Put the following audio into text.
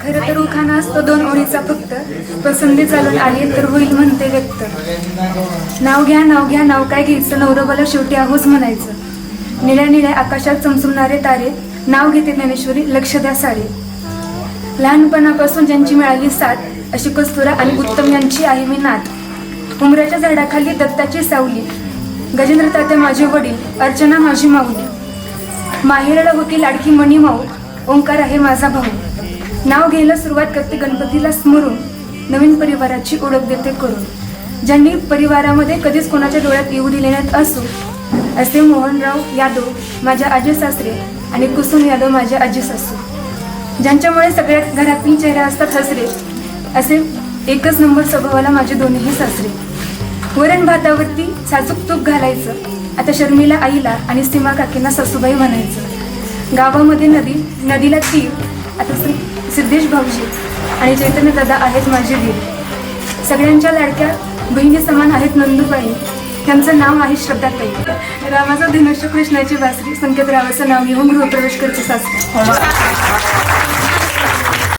खरं तर उखाणा असतो 2 ओळीचा फक्त, पसंती चालून आली तर होईल म्हणते व्यक्त. नाव घ्या नाव घ्या नाव काय घ्यायचं, नवरोबाला शेवटी आहोस म्हणायचं. निळ्या निळ्या आकाशात चमचमणारे तारे, नाव घेते ज्ञानेश्वरी लक्ष द्या सारे. लहानपणापासून ज्यांची मिळाली साथ, अशी कस्तुरा आणि उत्तम यांची आहे मी नात. उमराच्या झाडाखाली दत्ताची सावली, गजेंद्र तात्या माझे वडील, अर्चना माझी माऊली. माहेराला होती लाडकी मणी माऊ, ओंकार आहे माझा भाऊ. नाव घ्यायला सुरुवात करते गणपतीला स्मरून, नवीन परिवाराची ओळख देते करून. ज्यांनी परिवारामध्ये कधीच कोणाच्या डोळ्यात येऊ दिले नाहीत असो, असे मोहनराव यादव माझ्या आजी सासरे आणि कुसुम यादव माझ्या आजी सासू. ज्यांच्यामुळे सगळ्या घरातील चेहरे असतात हसरे, असे एकच नंबर स्वभावाला माझे दोन्ही सासरे. वरण भातावरती साजूक तूप घालायचं, आता शर्मिला आईला आणि सीमा काकींना सासूबाई म्हणायचं. गावामध्ये नदीला तीर, आता सिद्धेश भाऊजी आणि चैतन्य दादा आहेत माझे वीर. सगळ्यांच्या लाडक्या बहिणी समान आहेत नंदूबाई, त्यांचं नाव आहे श्रद्धाताई. रामाचा धनुष्य कृष्णाची बासरी, संकेतरावाचं नाव घेऊन गृहप्रवेश करते सासरी.